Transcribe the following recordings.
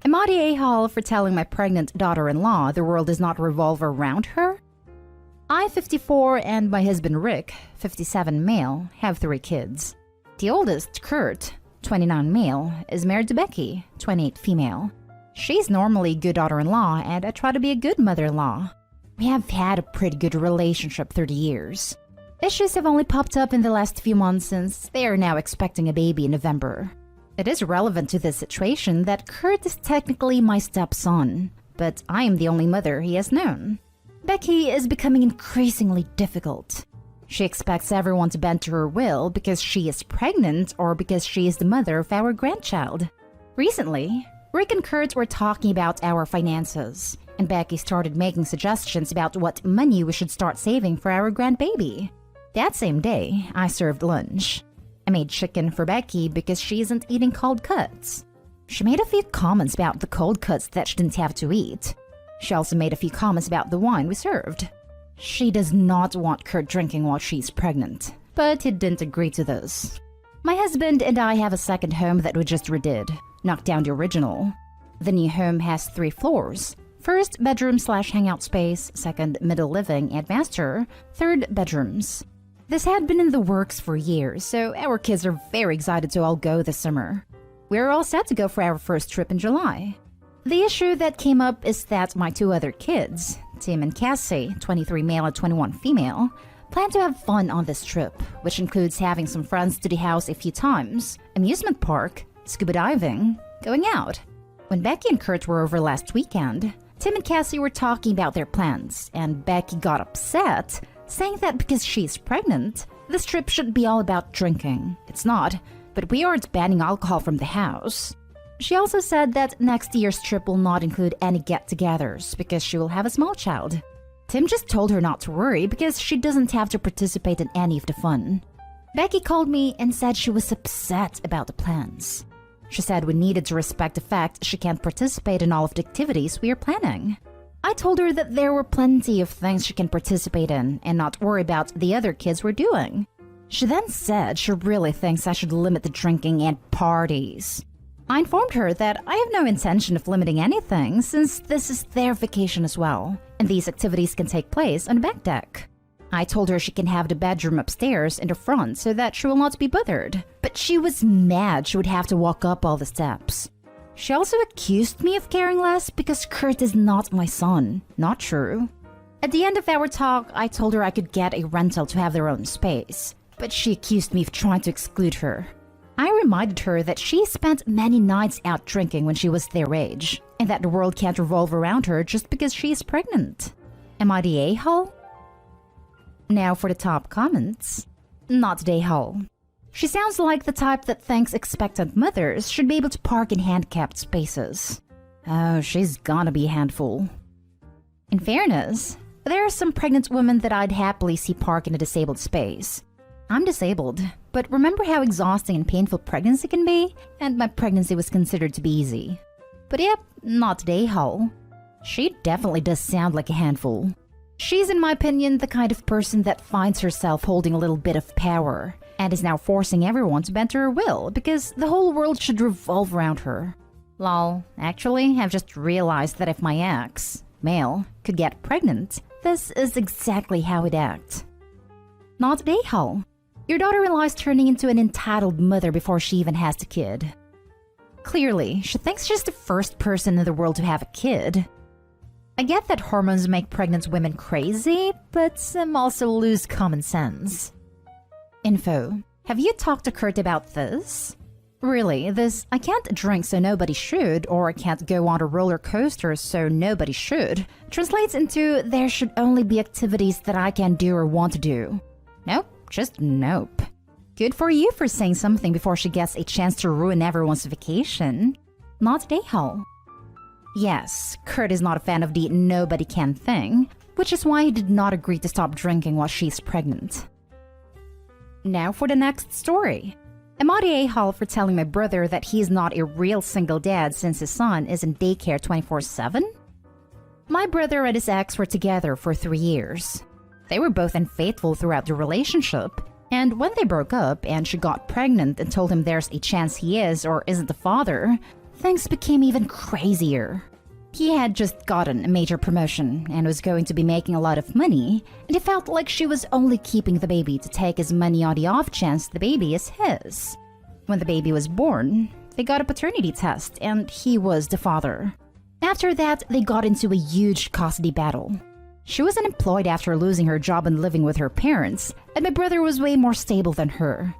Am I the a-hole for telling my pregnant daughter-in-law the world does not revolve around her? I, 54, and my husband Rick, 57 male, have 3 kids. The oldest, Kurt, 29 male, is married to Becky, 28 female. She's normally a good daughter-in-law, and I try to be a good mother-in-law. We have had a pretty good relationship through the years. Issues have only popped up in the last few months since they are now expecting a baby in November. It is relevant to this situation that Kurt is technically my stepson, but I am the only mother he has known. Becky is becoming increasingly difficult. She expects everyone to bend to her will because she is pregnant or because she is the mother of our grandchild. Recently, Rick and Kurt were talking about our finances, and Becky started making suggestions about what money we should start saving for our grandbaby. That same day, I served lunch. I made chicken for Becky because she isn't eating cold cuts. She made a few comments about the cold cuts that she didn't have to eat. She also made a few comments about the wine we served. She does not want Kurt drinking while she's pregnant, but he didn't agree to this. My husband and I have a second home that we just redid, knocked down the original. The new home has 3 floors. First, bedroom/hangout space, second, middle living and master, third, bedrooms. This had been in the works for years, so our kids are very excited to all go this summer. We're all set to go for our first trip in July. The issue that came up is that my 2 other kids, Tim and Cassie, 23 male and 21 female, plan to have fun on this trip, which includes having some friends to the house a few times, amusement park, scuba diving, going out. When Becky and Kurt were over last weekend, Tim and Cassie were talking about their plans, and Becky got upset, saying that because she's pregnant, this trip should be all about drinking. It's not, but we aren't banning alcohol from the house. She also said that next year's trip will not include any get-togethers because she will have a small child. Tim just told her not to worry because she doesn't have to participate in any of the fun. Becky called me and said she was upset about the plans. She said we needed to respect the fact she can't participate in all of the activities we are planning. I told her that there were plenty of things she can participate in and not worry about the other kids were doing. She then said she really thinks I should limit the drinking and parties. I informed her that I have no intention of limiting anything since this is their vacation as well, and these activities can take place on the back deck. I told her she can have the bedroom upstairs in the front so that she will not be bothered, but she was mad she would have to walk up all the steps. She also accused me of caring less because Kurt is not my son. Not true. At the end of our talk, I told her I could get a rental to have their own space, but she accused me of trying to exclude her. I reminded her that she spent many nights out drinking when she was their age, and that the world can't revolve around her just because she is pregnant. Am I the a-hole? Now for the top comments. Not the a-hole. She sounds like the type that thinks expectant mothers should be able to park in handicapped spaces. Oh, she's gonna be a handful. In fairness, there are some pregnant women that I'd happily see park in a disabled space. I'm disabled, but remember how exhausting and painful pregnancy can be? And my pregnancy was considered to be easy. But yep, not the a-hole. She definitely does sound like a handful. She's, in my opinion, the kind of person that finds herself holding a little bit of power, and is now forcing everyone to bend to her will because the whole world should revolve around her. Lol, actually, I've just realized that if my ex, male, could get pregnant, this is exactly how he'd act. Not the a-hole. Your daughter-in-law is turning into an entitled mother before she even has the kid. Clearly, she thinks she's the first person in the world to have a kid. I get that hormones make pregnant women crazy, but some also lose common sense. Info. Have you talked to Kurt about this? Really, this I can't drink so nobody should, or I can't go on a roller coaster so nobody should, translates into there should only be activities that I can do or want to do. Nope, just nope. Good for you for saying something before she gets a chance to ruin everyone's vacation. Not the a-hole. Yes, Kurt is not a fan of the nobody can thing, which is why he did not agree to stop drinking while she's pregnant. Now for the next story. Am I the a-hole for telling my brother that he is not a real single dad since his son is in daycare 24/7? My brother and his ex were together for 3 years. They were both unfaithful throughout the relationship, and when they broke up and she got pregnant and told him there's a chance he is or isn't the father, things became even crazier. He had just gotten a major promotion and was going to be making a lot of money, and he felt like she was only keeping the baby to take his money on the off chance the baby is his. When the baby was born, they got a paternity test, and he was the father. After that, they got into a huge custody battle. She was unemployed after losing her job and living with her parents, and my brother was way more stable than her.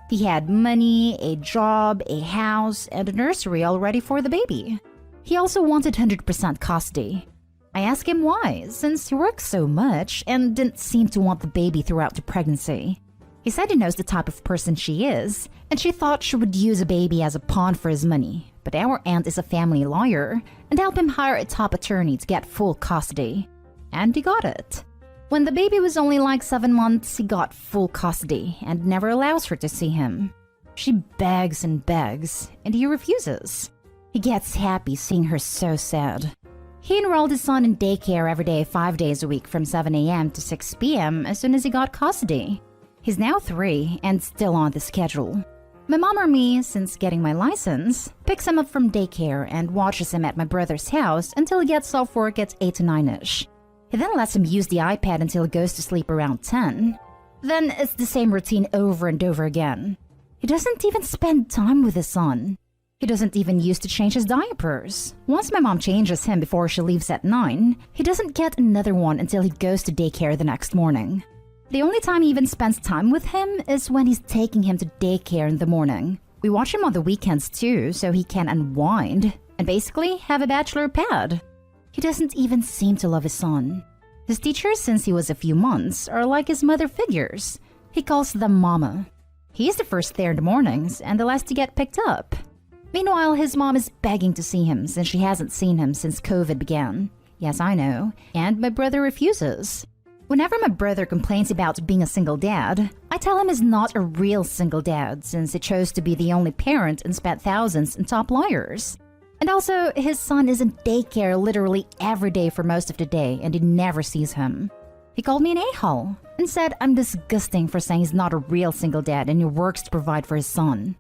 He had money, a job, a house, and a nursery all ready for the baby. He also wanted 100% custody. I asked him why, since he works so much and didn't seem to want the baby throughout the pregnancy. He said he knows the type of person she is, and she thought she would use a baby as a pawn for his money. But our aunt is a family lawyer and helped him hire a top attorney to get full custody. And he got it. When the baby was only like 7 months, he got full custody and never allows her to see him. She begs and begs, and he refuses. He gets happy seeing her so sad. He enrolled his son in daycare every day 5 days a week from 7 a.m. to 6 p.m. as soon as he got custody. He's now 3 and still on the schedule. My mom or me, since getting my license, picks him up from daycare and watches him at my brother's house until he gets off work at 8 to 9-ish. He then lets him use the iPad until he goes to sleep around 10. Then it's the same routine over and over again. He doesn't even spend time with his son. He doesn't even use to change his diapers. Once my mom changes him before she leaves at 9, he doesn't get another one until he goes to daycare the next morning. The only time he even spends time with him is when he's taking him to daycare in the morning. We watch him on the weekends too, so he can unwind and basically have a bachelor pad. He doesn't even seem to love his son. His teachers, since he was a few months, are like his mother figures. He calls them mama. He's the first there in the mornings and the last to get picked up. Meanwhile, his mom is begging to see him since she hasn't seen him since COVID began. Yes, I know. And my brother refuses. Whenever my brother complains about being a single dad, I tell him he's not a real single dad since he chose to be the only parent and spent thousands on top lawyers. And also, his son is in daycare literally every day for most of the day and he never sees him. He called me an a-hole and said I'm disgusting for saying he's not a real single dad and he works to provide for his son.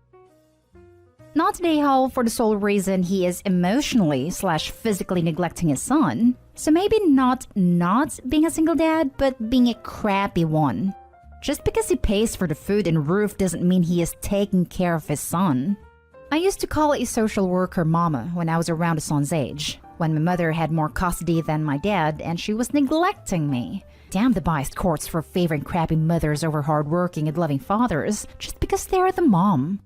Not an a-hole for the sole reason he is emotionally/physically neglecting his son. So maybe not being a single dad, but being a crappy one. Just because he pays for the food and roof doesn't mean he is taking care of his son. I used to call a social worker mama when I was around a son's age, when my mother had more custody than my dad and she was neglecting me. Damn the biased courts for favoring crappy mothers over hardworking and loving fathers just because they're the mom.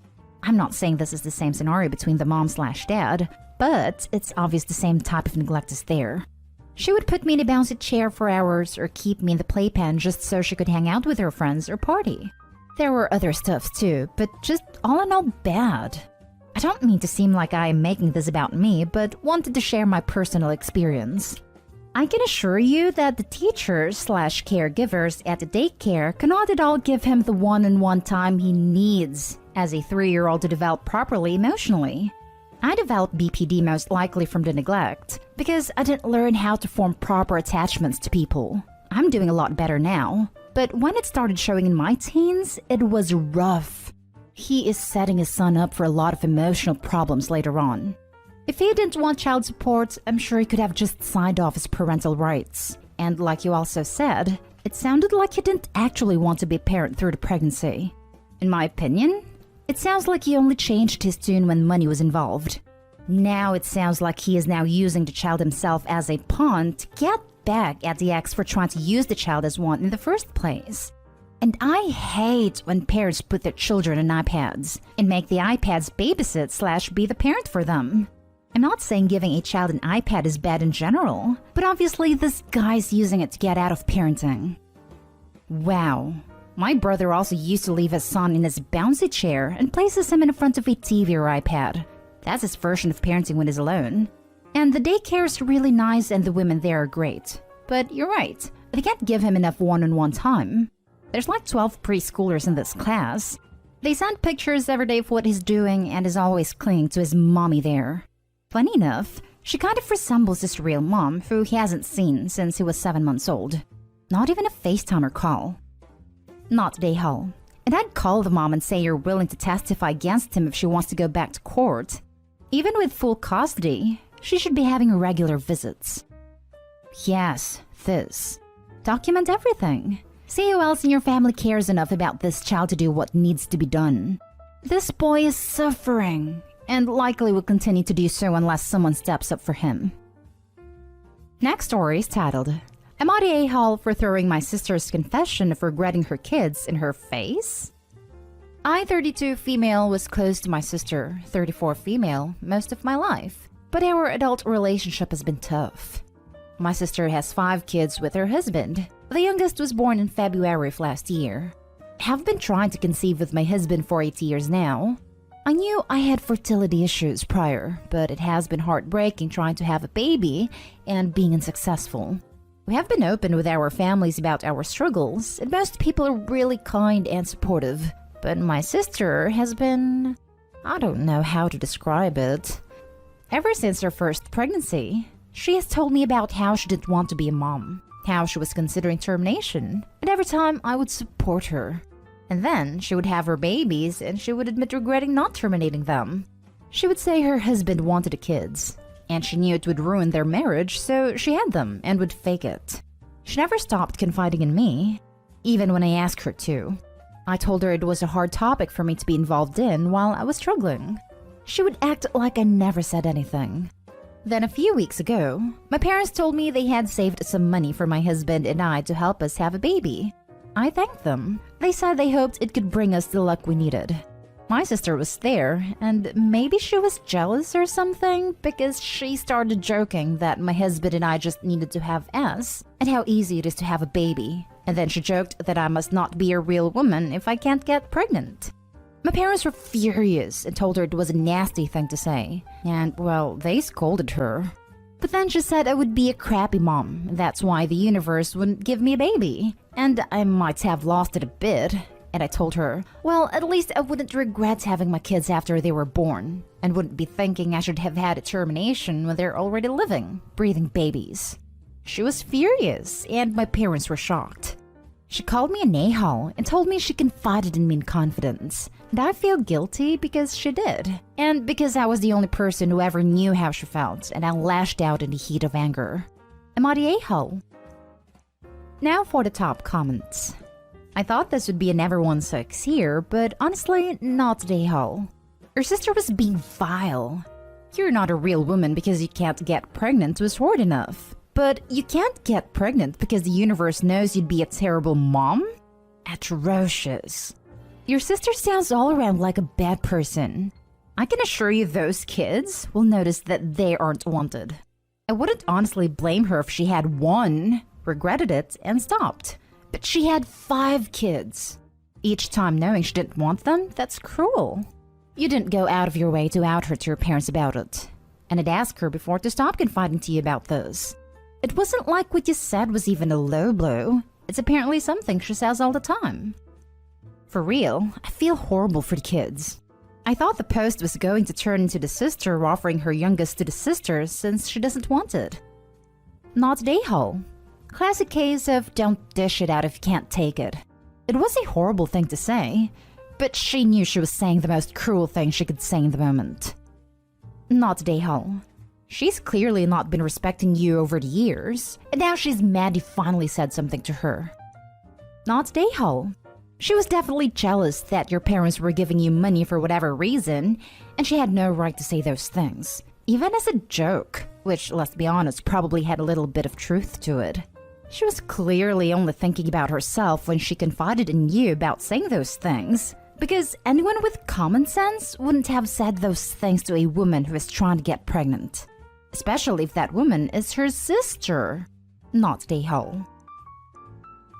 I'm not saying this is the same scenario between the mom/dad, but it's obvious the same type of neglect is there. She would put me in a bouncy chair for hours or keep me in the playpen just so she could hang out with her friends or party. There were other stuff too, but just all in all bad. I don't mean to seem like I am making this about me, but wanted to share my personal experience. I can assure you that the teachers/caregivers at the daycare cannot at all give him the one-on-one time he needs as a 3-year-old to develop properly emotionally. I developed BPD most likely from the neglect because I didn't learn how to form proper attachments to people. I'm doing a lot better now, but when it started showing in my teens, it was rough. He is setting his son up for a lot of emotional problems later on. If he didn't want child support, I'm sure he could have just signed off his parental rights. And like you also said, it sounded like he didn't actually want to be a parent through the pregnancy. In my opinion, it sounds like he only changed his tune when money was involved. Now it sounds like he is now using the child himself as a pawn to get back at the ex for trying to use the child as one in the first place. And I hate when parents put their children on iPads and make the iPads babysit/be the parent for them. I'm not saying giving a child an iPad is bad in general, but obviously this guy's using it to get out of parenting. Wow. My brother also used to leave his son in his bouncy chair and places him in front of a TV or iPad. That's his version of parenting when he's alone. And the daycare is really nice and the women there are great. But you're right, they can't give him enough one-on-one time. There's like 12 preschoolers in this class. They send pictures every day of what he's doing and is always clinging to his mommy there. Funny enough, she kind of resembles his real mom who he hasn't seen since he was 7 months old. Not even a FaceTime or call. Not today, Hull. And I'd call the mom and say you're willing to testify against him if she wants to go back to court. Even with full custody, she should be having regular visits. Yes, this. Document everything. See who else in your family cares enough about this child to do what needs to be done. This boy is suffering, and likely will continue to do so unless someone steps up for him. Next story is titled, Am I the a-hole for throwing my sister's confession of regretting her kids in her face? I, 32 female, was close to my sister, 34 female, most of my life. But our adult relationship has been tough. My sister has 5 kids with her husband. The youngest was born in February of last year. I have been trying to conceive with my husband for 8 years now. I knew I had fertility issues prior, but it has been heartbreaking trying to have a baby and being unsuccessful. We have been open with our families about our struggles, and most people are really kind and supportive. But my sister has been... I don't know how to describe it. Ever since her first pregnancy, she has told me about how she didn't want to be a mom, how she was considering termination, and every time I would support her. And then she would have her babies and she would admit regretting not terminating them. She would say her husband wanted the kids, and she knew it would ruin their marriage, so she had them and would fake it. She never stopped confiding in me, even when I asked her to. I told her it was a hard topic for me to be involved in while I was struggling. She would act like I never said anything. Then a few weeks ago, my parents told me they had saved some money for my husband and I to help us have a baby. I thanked them. They said they hoped it could bring us the luck we needed. My sister was there, and maybe she was jealous or something because she started joking that my husband and I just needed to have us and how easy it is to have a baby. And then she joked that I must not be a real woman if I can't get pregnant. My parents were furious and told her it was a nasty thing to say. And, well, they scolded her. But then she said I would be a crappy mom, and that's why the universe wouldn't give me a baby. And I might have lost it a bit. And I told her, well, at least I wouldn't regret having my kids after they were born, and wouldn't be thinking I should have had a termination when they're already living, breathing babies. She was furious, and my parents were shocked. She called me an a-hole and told me she confided in me in confidence, and I feel guilty because she did, and because I was the only person who ever knew how she felt, and I lashed out in the heat of anger. Am I the a-hole? Now for the top comments. I thought this would be an everyone sucks here, but honestly, not the a-hole. Your sister was being vile. You're not a real woman because you can't get pregnant was hard enough. But you can't get pregnant because the universe knows you'd be a terrible mom? Atrocious. Your sister sounds all around like a bad person. I can assure you those kids will notice that they aren't wanted. I wouldn't honestly blame her if she had 1, regretted it, and stopped. But she had 5 kids. Each time knowing she didn't want them, that's cruel. You didn't go out of your way to out her to her parents about it. And I'd ask her before to stop confiding to you about this. It wasn't like what you said was even a low blow. It's apparently something she says all the time. For real, I feel horrible for the kids. I thought the post was going to turn into the sister offering her youngest to the sister since she doesn't want it. Not a a-hole. Classic case of don't dish it out if you can't take it. It was a horrible thing to say, but she knew she was saying the most cruel thing she could say in the moment. Not a a-hole. She's clearly not been respecting you over the years, and now she's mad you finally said something to her. Not a a-hole. She was definitely jealous that your parents were giving you money for whatever reason, and she had no right to say those things, even as a joke, which, let's be honest, probably had a little bit of truth to it. She was clearly only thinking about herself when she confided in you about saying those things, because anyone with common sense wouldn't have said those things to a woman who is trying to get pregnant. Especially if that woman is her sister. Not the a-hole.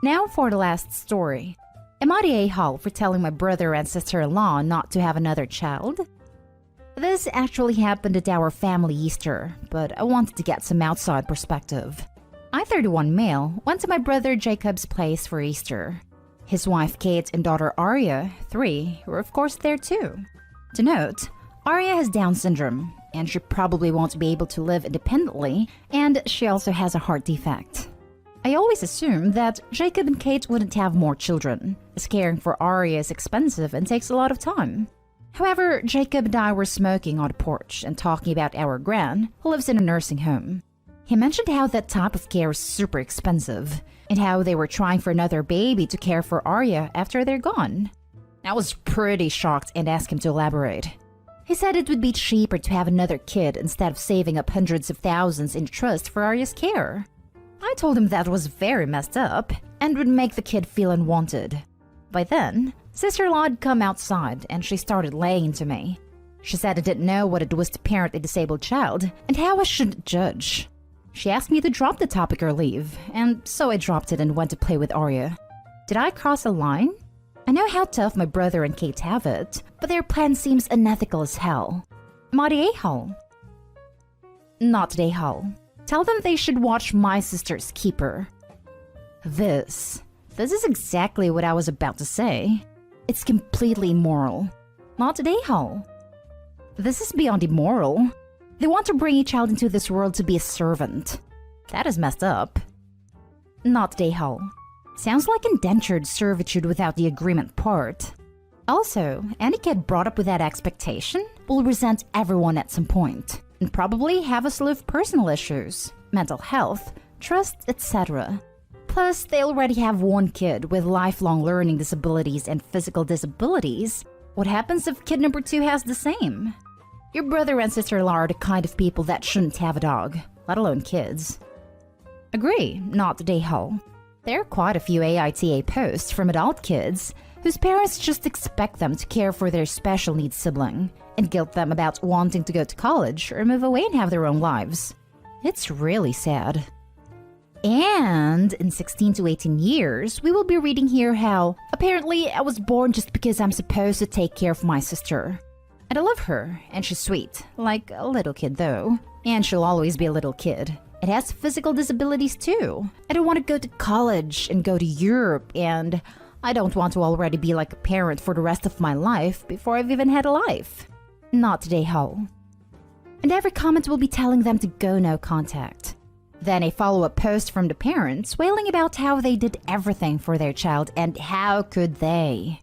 Now for the last story. Am I the a-hole for telling my brother and sister-in-law not to have another child? This actually happened at our family Easter, but I wanted to get some outside perspective. I, 31 male, went to my brother Jacob's place for Easter. His wife Kate and daughter Arya, 3, were of course there too. To note, Arya has Down syndrome, and she probably won't be able to live independently, and she also has a heart defect. I always assumed that Jacob and Kate wouldn't have more children, as caring for Arya is expensive and takes a lot of time. However, Jacob and I were smoking on the porch and talking about our gran, who lives in a nursing home. He mentioned how that type of care is super expensive, and how they were trying for another baby to care for Arya after they're gone. I was pretty shocked and asked him to elaborate. He said it would be cheaper to have another kid instead of saving up hundreds of thousands in trust for Arya's care. I told him that was very messed up and would make the kid feel unwanted. By then, sister-in-law had come outside and she started laying into me. She said I didn't know what it was to parent a disabled child and how I shouldn't judge. She asked me to drop the topic or leave, and so I dropped it and went to play with Arya. Did I cross a line? I know how tough my brother and Kate have it, but their plan seems unethical as hell. Am I the a-hole? Not the a-hole. Tell them they should watch My Sister's Keeper. This is exactly what I was about to say. It's completely immoral. Not the a-hole. This is beyond immoral. They want to bring a child into this world to be a servant. That is messed up. Not the a-hole. Sounds like indentured servitude without the agreement part. Also, any kid brought up with that expectation will resent everyone at some point, and probably have a slew of personal issues, mental health, trust, etc. Plus, they already have one kid with lifelong learning disabilities and physical disabilities. What happens if kid number 2 has the same? Your brother and sister-in-law are the kind of people that shouldn't have a dog, let alone kids. Agree, not the a-hole. There are quite a few AITA posts from adult kids whose parents just expect them to care for their special needs sibling and guilt them about wanting to go to college or move away and have their own lives. It's really sad. And in 16 to 18 years, we will be reading here how, apparently, I was born just because I'm supposed to take care of my sister. And I love her, and she's sweet, like a little kid though. And she'll always be a little kid. It has physical disabilities too. I don't want to go to college and go to Europe, and I don't want to already be like a parent for the rest of my life before I've even had a life. Not today, ho. And every comment will be telling them to go no contact. Then a follow-up post from the parents wailing about how they did everything for their child and how could they.